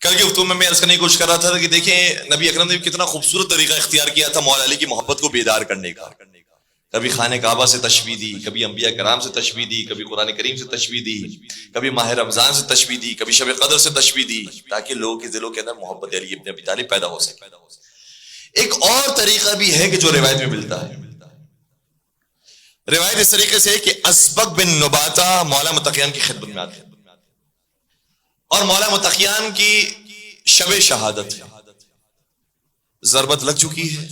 کل کی گفتگو میں عرض کرنے کی کوشش کر رہا تھا کہ دیکھیں نبی اکرم نے کتنا خوبصورت طریقہ اختیار کیا تھا مولا علی کی محبت کو بیدار کرنے کا. کبھی خانہ کعبہ سے تشبیہ دی، کبھی انبیاء کرام سے تشبیہ دی، کبھی قرآن کریم سے تشبیہ دی، کبھی ماہ رمضان سے تشبیہ دی، کبھی شب قدر سے تشبیہ دی، تاکہ لوگوں کے دلوں کے اندر محبت علی ابن ابی طالب پیدا ہو سکے. ایک اور طریقہ بھی ہے کہ جو روایت میں ملتا ہے. روایت اس طریقے سے کہ اسبق بن نباتہ مولا متقیان کی خدمت میں آتے ہیں اور مولا متقیان کی شب شہادت ہے، ضربت لگ چکی ہے.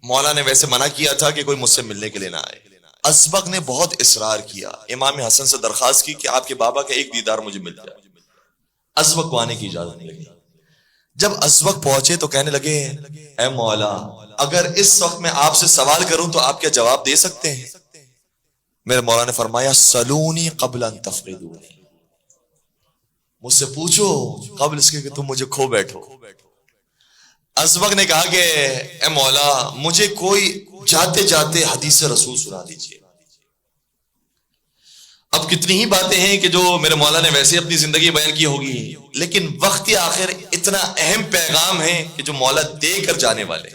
مولا نے ویسے منع کیا تھا کہ کوئی مجھ سے ملنے کے لیے نہ آئے. اسبق نے بہت اصرار کیا، امام حسن سے درخواست کی کہ آپ کے بابا کا ایک دیدار مجھے مل جائے. اسبق کو آنے کی اجازت نہیں لگی. جب اسبق پہنچے تو کہنے لگے اے مولا اگر اس وقت میں آپ سے سوال کروں تو آپ کیا جواب دے سکتے ہیں؟ میرے مولا نے فرمایا سلونی قبل ان تفقدونی، مجھ سے پوچھو قبل اس کے کہ تم مجھے کھو بیٹھو. اسبق نے کہا کہ اے مولا مجھے کوئی جاتے جاتے حدیث رسول سنا دیجئے. اب کتنی ہی باتیں ہیں کہ جو میرے مولا نے ویسے اپنی زندگی بیان کی ہوگی، لیکن وقت آخر اتنا اہم پیغام ہے کہ جو مولا دے کر جانے والے.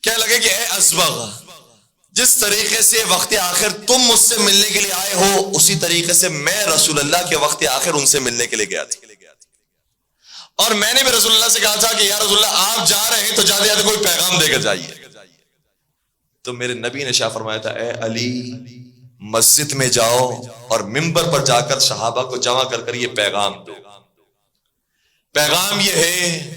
کیا لگے کہ اے اسبق جس طریقے سے وقت آخر تم مجھ سے ملنے کے لیے آئے ہو اسی طریقے سے میں رسول اللہ کے وقت آخر ان سے ملنے کے لیے گیا تھا، اور میں نے بھی رسول اللہ سے کہا تھا کہ یا رسول اللہ آپ جا رہے ہیں تو جاتے جاتے کوئی پیغام دے کر جائیے. تو میرے نبی نے شاہ فرمایا تھا اے علی مسجد میں جاؤ اور منبر پر جا کر صحابہ کو جمع کر کر یہ پیغام دو. پیغام یہ ہے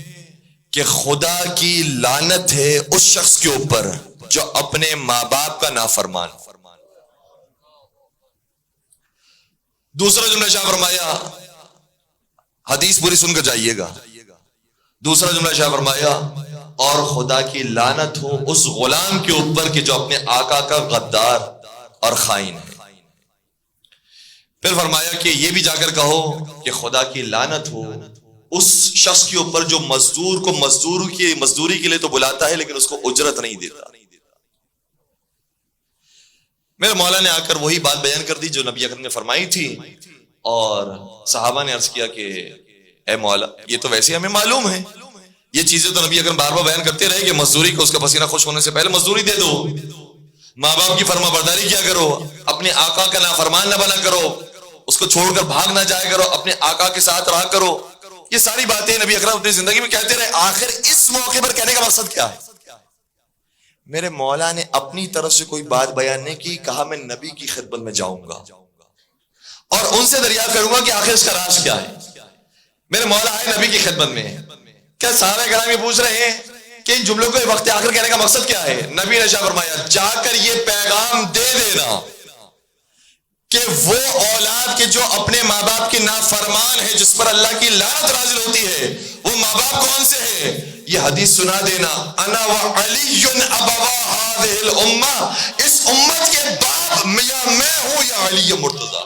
کہ خدا کی لعنت ہے اس شخص کے اوپر جو اپنے ماں باپ کا نافرمان. دوسرا جملہ شاہ فرمایا، حدیث پوری سن کر جائیے گا. دوسرا جملہ شاہ فرمایا اور خدا کی لعنت ہو اس غلام کے اوپر کہ جو اپنے آقا کا غدار اور خائن ہے. پھر فرمایا کہ یہ بھی جا کر کہو کہ خدا کی لعنت ہو اس شخص کے اوپر جو مزدور کو مزدوری کے لیے تو بلاتا ہے لیکن اس کو اجرت نہیں دیتا. میرے مولا نے آ کر وہی بات بیان کر دی جو نبی اکرم نے فرمائی تھی، اور صحابہ نے عرض کیا کہ اے مولا یہ تو ویسے ہمیں معلوم ہے، یہ چیزیں تو نبی اکرم بار بار بیان کرتے رہے کہ مزدوری کو اس کا پسینہ خوش ہونے سے پہلے مزدوری دے دو، ماں باپ کی فرما برداری کیا کرو، اپنے آقا کا نافرمان نہ بنا کرو، اس کو چھوڑ کر بھاگ نہ جایا کرو، اپنے آقا کے ساتھ رہا کرو. یہ ساری باتیں نبی اکرم اپنی زندگی میں کہتے رہے. آخر اس موقع پر کہنے کا مقصد کیا ہے؟ میرے مولا نے اپنی طرف سے کوئی بات بیان نہیں کی، کہا میں نبی کی خدمت میں جاؤں گا اور ان سے دریافت کروں گا کہ آخر اس کا راز کیا ہے. میرے مولا آئے نبی کی خدمت میں. کیا صحابہ کرام یہ پوچھ رہے ہیں کہ ان جملوں کو وقت آخر کہنے کا مقصد کیا ہے؟ نبی نے شاہ فرمایا جا کر یہ پیغام دے دینا کہ وہ اولاد کے جو اپنے ماں باپ کے نافرمان ہے، جس پر اللہ کی لعنت نازل ہوتی ہے، وہ ماں باپ کون سے ہیں؟ یہ حدیث سنا دینا انا وعلی ابوا هذه الامه، اس امت کے باپ یا میں ہوں یا علی مرتضی.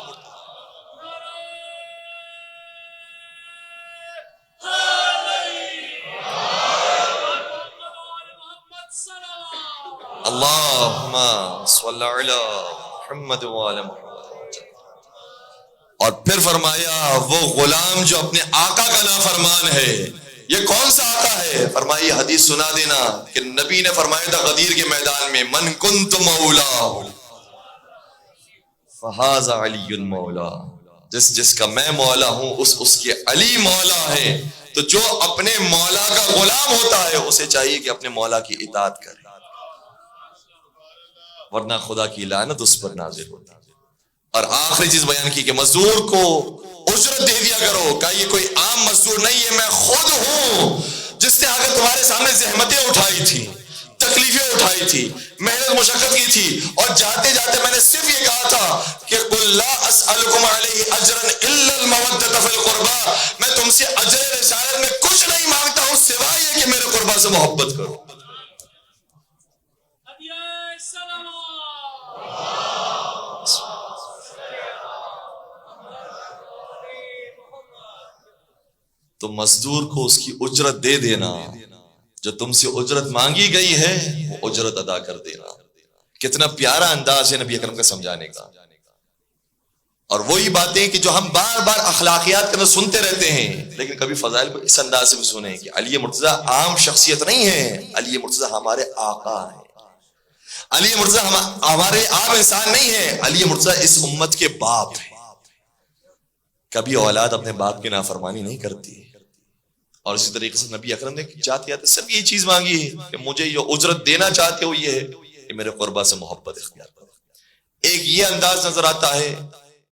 اللہم صلی علی محمد وعلی محمد. اور پھر فرمایا وہ غلام جو اپنے آقا کا نافرمان ہے، یہ کون سا آقا ہے؟ فرمائی حدیث سنا دینا کہ نبی نے فرمایا تھا غدیر کے میدان میں من کنت مولا فہذا علی مولا، جس کا میں مولا ہوں اس کے علی مولا ہے. تو جو اپنے مولا کا غلام ہوتا ہے اسے چاہیے کہ اپنے مولا کی اطاعت کرے، ورنہ خدا کی لعنت اس پر نازل ہوتی. اور آخری چیز بیان کی کہ مزدور کو اجرت دے دیا کرو. کہ یہ کوئی عام مزدور نہیں ہے، میں خود ہوں جس نے اگر تمہارے سامنے زحمتیں اٹھائی تھی، تکلیفیں اٹھائی تھی، محنت مشقت کی تھی، اور جاتے جاتے میں نے صرف یہ کہا تھا کہ قل لا اسألکم علیہ اجرا الا المودۃ فی القربى، میں تم سے اجر رسالت میں کچھ نہیں مانگتا ہوں سوائے یہ کہ میرے قربا سے محبت کرو. تو مزدور کو اس کی اجرت دے دینا، جو تم سے اجرت مانگی گئی ہے وہ اجرت ادا کر دینا. کتنا پیارا انداز ہے نبی اکرم کا سمجھانے کا. اور وہی باتیں کہ جو ہم بار بار اخلاقیات کے اندر سنتے رہتے ہیں، لیکن کبھی فضائل کو اس انداز سے بھی سنیں کہ علی مرتضی عام شخصیت نہیں ہے، علی مرتضی ہمارے آقا ہیں، علی مرتضی ہمارے عام انسان نہیں ہے، علی مرتضی اس امت کے باپ ہیں۔ کبھی اولاد اپنے باپ کی نافرمانی نہیں کرتی، اور اسی طریقے سے نبی اکرم نے جاتے جاتے سب یہ چیز مانگی ہے کہ مجھے یہ اجرت دینا چاہتے ہو یہ ہے کہ میرے قربا سے محبت اختیار کرو۔ ایک یہ انداز نظر آتا ہے